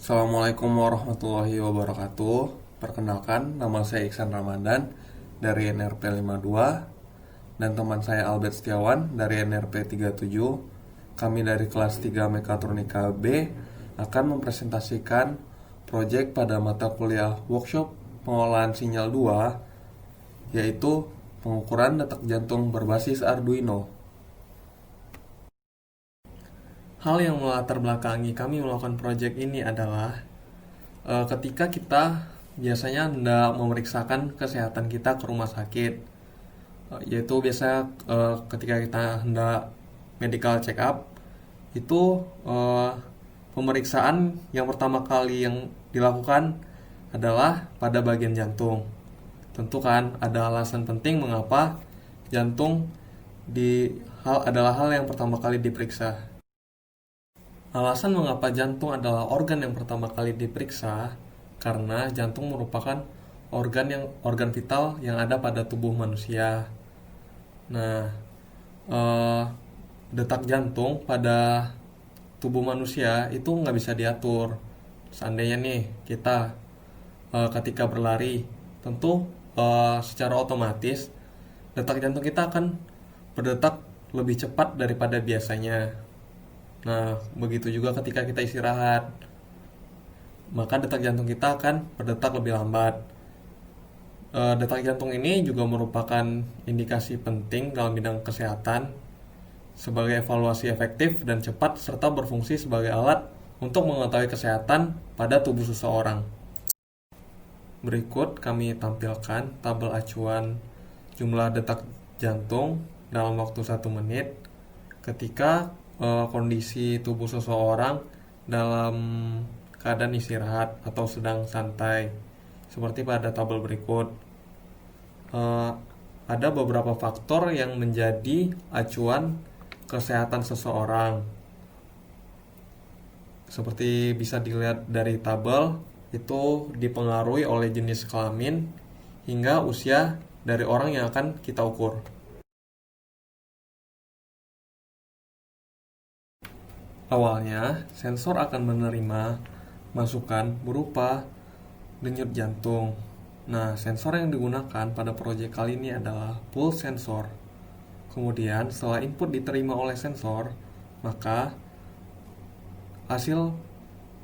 Assalamualaikum warahmatullahi wabarakatuh. Perkenalkan, nama saya Iksan Ramadan dari NRP 52 dan teman saya Albert Setiawan dari NRP 37. Kami dari kelas 3 Mekatronika B akan mempresentasikan proyek pada mata kuliah workshop pengolahan sinyal 2, yaitu pengukuran detak jantung berbasis Arduino. Hal yang melatar belakangi kami melakukan proyek ini adalah ketika kita biasanya hendak memeriksakan kesehatan kita ke rumah sakit, yaitu biasa ketika kita hendak medical check up, itu pemeriksaan yang pertama kali yang dilakukan adalah pada bagian jantung. Tentu kan ada alasan penting mengapa jantung adalah hal yang pertama kali diperiksa. Alasan mengapa jantung adalah organ yang pertama kali diperiksa karena jantung merupakan organ vital yang ada pada tubuh manusia. Nah, eh, detak jantung pada tubuh manusia itu nggak bisa diatur. Seandainya nih kita ketika berlari, tentu secara otomatis detak jantung kita akan berdetak lebih cepat daripada biasanya. Nah, begitu juga ketika kita istirahat, maka detak jantung kita akan berdetak lebih lambat. Detak jantung ini juga merupakan indikasi penting dalam bidang kesehatan sebagai evaluasi efektif dan cepat serta berfungsi sebagai alat untuk mengetahui kesehatan pada tubuh seseorang. Berikut kami tampilkan tabel acuan jumlah detak jantung dalam waktu 1 menit ketika kondisi tubuh seseorang dalam keadaan istirahat atau sedang santai, seperti pada tabel berikut. Ada beberapa faktor yang menjadi acuan kesehatan seseorang, seperti bisa dilihat dari tabel. Itu dipengaruhi oleh jenis kelamin hingga usia dari orang yang akan kita ukur. Awalnya, sensor akan menerima masukan berupa denyut jantung. Nah, sensor yang digunakan pada proyek kali ini adalah pulse sensor. Kemudian, setelah input diterima oleh sensor, maka hasil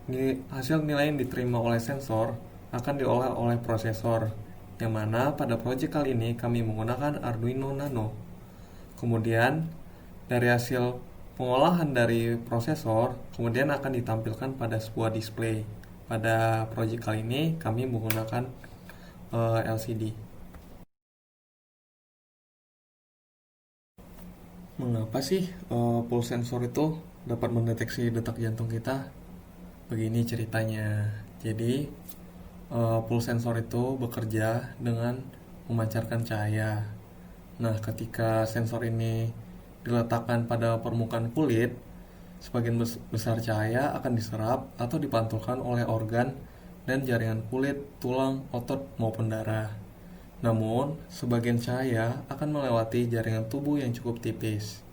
nilai yang diterima oleh sensor akan diolah oleh prosesor, yang mana pada proyek kali ini kami menggunakan Arduino Nano. Kemudian, dari hasil pengolahan dari prosesor kemudian akan ditampilkan pada sebuah display. Pada proyek kali ini kami menggunakan LCD. Mengapa sih pulse sensor itu dapat mendeteksi detak jantung kita? Begini ceritanya. Jadi pulse sensor itu bekerja dengan memancarkan cahaya. Nah, ketika sensor ini diletakkan pada permukaan kulit, sebagian besar cahaya akan diserap atau dipantulkan oleh organ dan jaringan kulit, tulang, otot, maupun darah. Namun, sebagian cahaya akan melewati jaringan tubuh yang cukup tipis.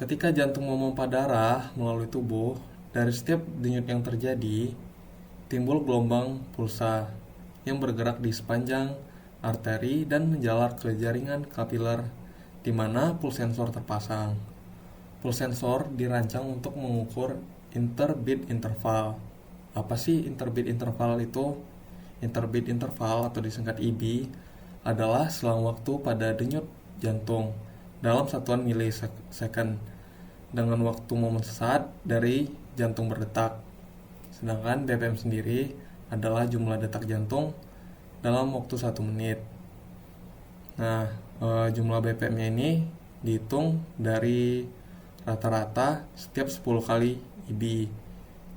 Ketika jantung memompa darah melalui tubuh, dari setiap denyut yang terjadi, timbul gelombang pulsa yang bergerak di sepanjang arteri dan menjalar ke jaringan kapiler di mana pulse sensor terpasang. Pulse sensor dirancang untuk mengukur interbeat interval. Apa sih interbeat interval itu? Interbeat interval atau disingkat IB adalah selang waktu pada denyut jantung dalam satuan milisecond dengan waktu momen sesaat dari jantung berdetak. Sedangkan BPM sendiri adalah jumlah detak jantung dalam waktu 1 menit. Nah, jumlah BPM-nya ini dihitung dari rata-rata setiap 10 kali IB.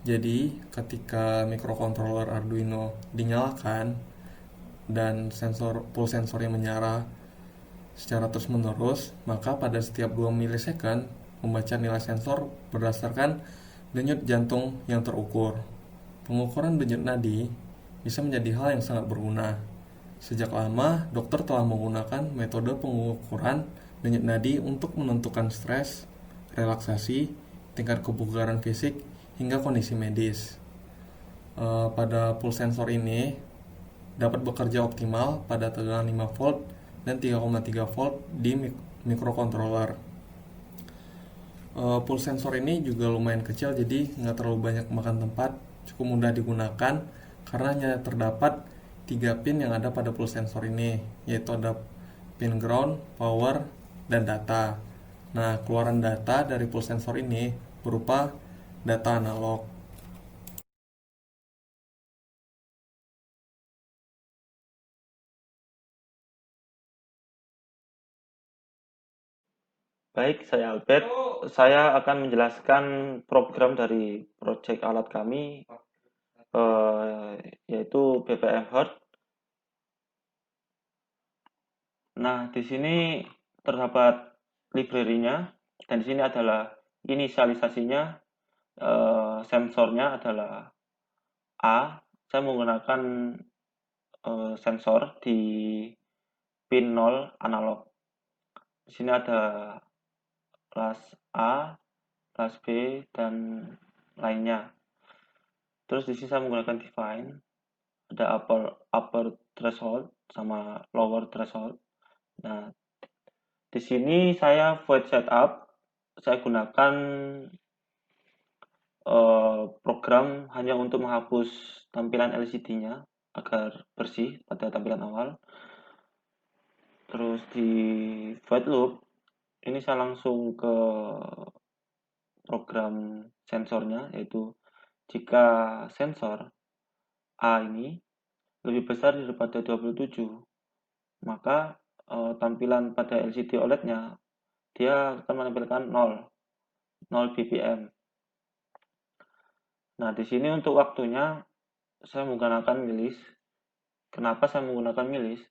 Jadi, ketika microcontroller Arduino dinyalakan dan pulse sensornya menyala secara terus-menerus, maka pada setiap 2 milisecond membaca nilai sensor berdasarkan denyut jantung yang terukur. Pengukuran denyut nadi bisa menjadi hal yang sangat berguna. Sejak lama, dokter telah menggunakan metode pengukuran denyut nadi untuk menentukan stres, relaksasi, tingkat kebugaran fisik, hingga kondisi medis. Pada pulse sensor ini dapat bekerja optimal pada tegangan 5 volt dan 3,3 volt di microcontroller. Pulse sensor ini juga lumayan kecil, jadi nggak terlalu banyak makan tempat, cukup mudah digunakan karena hanya terdapat 3 pin yang ada pada pulse sensor ini, yaitu ada pin ground, power, dan data. Nah, keluaran data dari pulse sensor ini berupa data analog. Baik, saya Albert. Saya akan menjelaskan program dari proyek alat kami, yaitu BPM Herd. Nah, di sini terdapat library-nya, dan di sini adalah inisialisasinya. Sensornya adalah A. Saya menggunakan sensor di pin 0 analog. Di sini ada kelas A, kelas B, dan lainnya. Terus di sini saya menggunakan define, ada upper threshold sama lower threshold. Nah, di sini saya void setup, saya gunakan program hanya untuk menghapus tampilan LCD-nya agar bersih pada tampilan awal. Terus di void loop, ini saya langsung ke program sensornya, yaitu jika sensor A ini lebih besar daripada 27, maka tampilan pada LCD OLED-nya dia akan menampilkan 0 bpm. Nah, di sini untuk waktunya saya menggunakan milis. Kenapa saya menggunakan milis?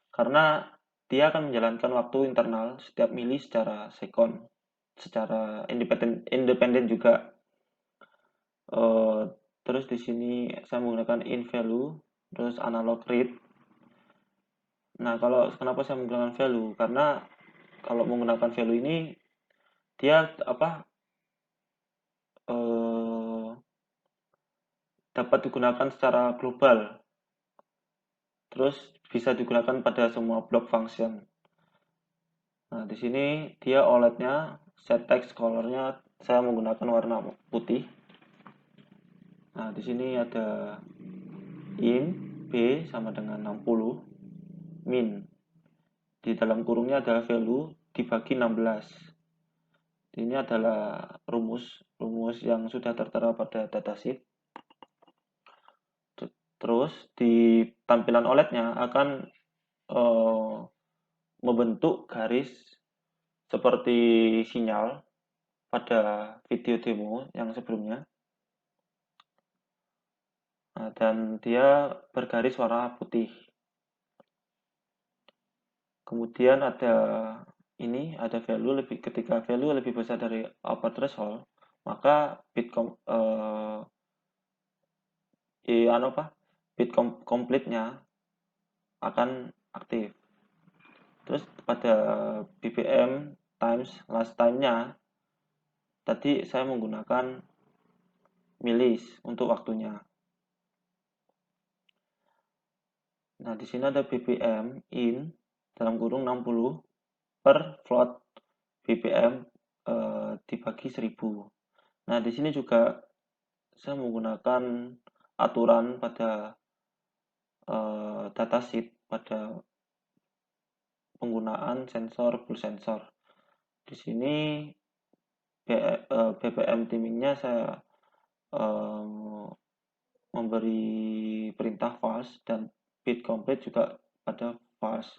Karena dia akan menjalankan waktu internal setiap mili secara sekon, secara independen juga. Terus di sini saya menggunakan in value, terus analog read. Nah, kalau kenapa saya menggunakan value? Karena kalau menggunakan value ini dia eh, dapat digunakan secara global. Terus bisa digunakan pada semua block function. Nah, di sini dia OLED-nya, set text color-nya saya menggunakan warna putih. Nah, di sini ada in B sama dengan 60, min. Di dalam kurungnya ada value dibagi 16. Ini adalah rumus yang sudah tertera pada datasheet. Terus di tampilan OLED-nya akan membentuk garis seperti sinyal pada video demo yang sebelumnya. Nah, dan dia bergaris warna putih. Kemudian ada value ketika value lebih besar dari upper threshold, maka bit complete-nya akan aktif. Terus pada BPM times last time-nya tadi saya menggunakan milis untuk waktunya. Nah, di sini ada BPM in dalam kurung 60 per float BPM dibagi 1000. Nah, di sini juga saya menggunakan aturan pada datasheet pada penggunaan sensor full sensor. Di sini BPM timingnya saya memberi perintah false dan bit complete juga pada false.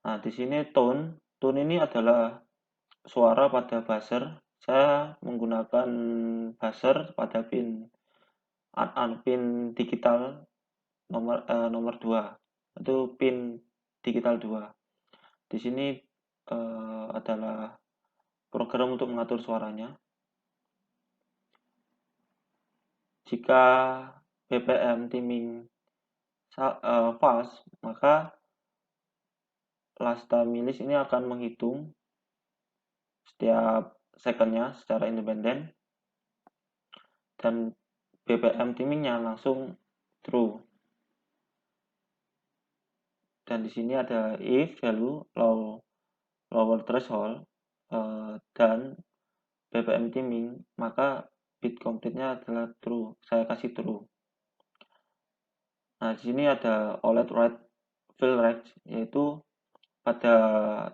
Nah, di sini tone ini adalah suara pada buzzer. Saya menggunakan buzzer pada pin digital nomor 2. Itu pin digital 2. Di sini adalah program untuk mengatur suaranya. Jika BPM timing fast, maka last time milis ini akan menghitung setiap secondnya secara independen, dan BPM timingnya langsung true. Dan di sini ada if value lower threshold dan BPM timing, maka bit complete-nya adalah true. Saya kasih true. Nah, di sini ada OLED write fill rate, yaitu pada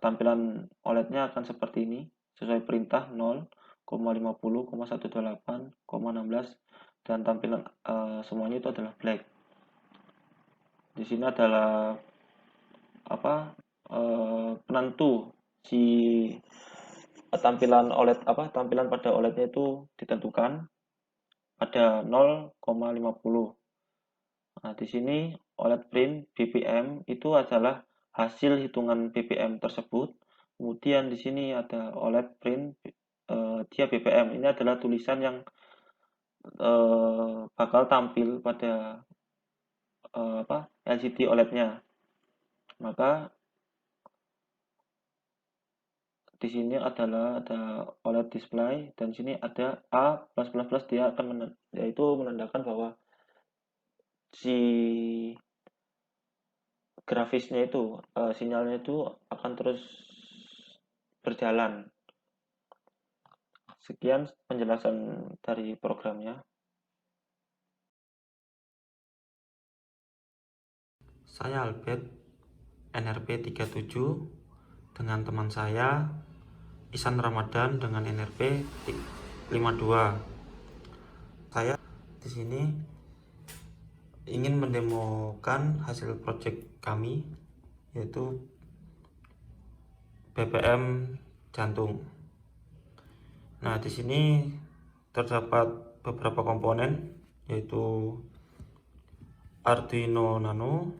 tampilan OLED-nya akan seperti ini, sesuai perintah 0,50,128,16 dan tampilan semuanya itu adalah black. Di sini adalah penentu si tampilan pada OLED-nya itu ditentukan pada 0,50. Nah, di sini OLED print BPM itu adalah hasil hitungan BPM tersebut. Kemudian di sini ada OLED print dia BPM. Ini adalah tulisan yang bakal tampil pada LCD OLED-nya. Maka di sini adalah ada OLED display dan sini ada A+++, dia akan yaitu menandakan bahwa si grafisnya itu sinyalnya itu akan terus berjalan. Sekian penjelasan dari programnya. Saya Albert, NRP 37 dengan teman saya Isan Ramadan dengan NRP 52. Saya di sini ingin mendemokan hasil project kami, yaitu BPM jantung. Nah, di sini terdapat beberapa komponen, yaitu Arduino Nano,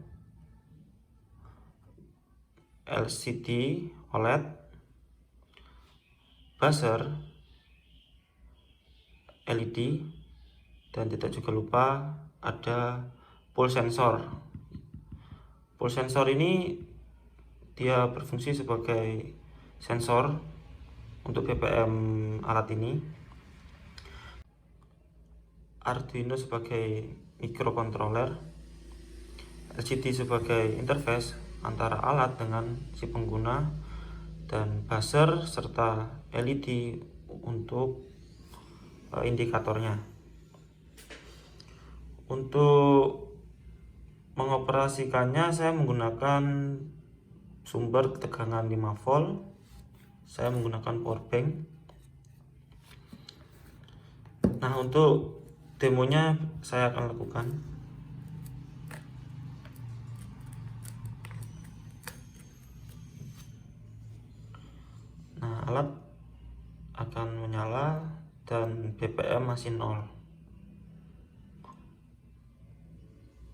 LCD OLED, buzzer, LED, dan tidak juga lupa ada pulse sensor. Pulse sensor ini dia berfungsi sebagai sensor untuk BPM alat ini. Arduino sebagai microcontroller, LCD sebagai interface antara alat dengan si pengguna, dan buzzer serta LED untuk indikatornya. Untuk mengoperasikannya saya menggunakan sumber ketegangan 5 volt. Saya menggunakan power bank. Nah, untuk demonya saya akan lakukan. Nah, alat akan menyala dan BPM masih 0.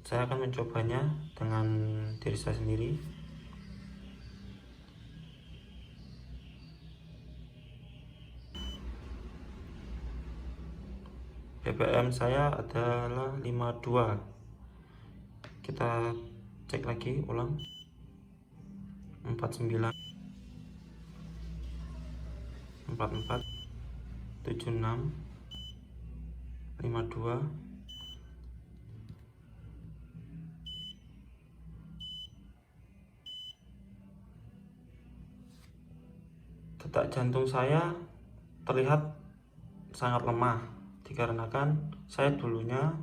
Saya akan mencobanya dengan diri saya sendiri. BPM saya adalah 52. Kita cek lagi ulang. 49, 44, 76, 52. Detak jantung saya terlihat sangat lemah dikarenakan saya dulunya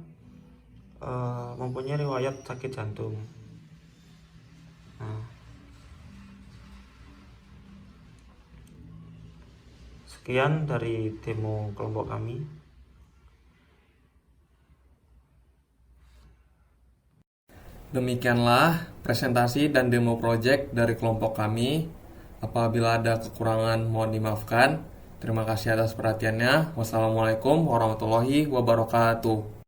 mempunyai riwayat sakit jantung. Nah, sekian dari demo kelompok kami. Demikianlah presentasi dan demo project dari kelompok kami. Apabila ada kekurangan mohon dimaafkan. Terima kasih atas perhatiannya. Wassalamualaikum warahmatullahi wabarakatuh.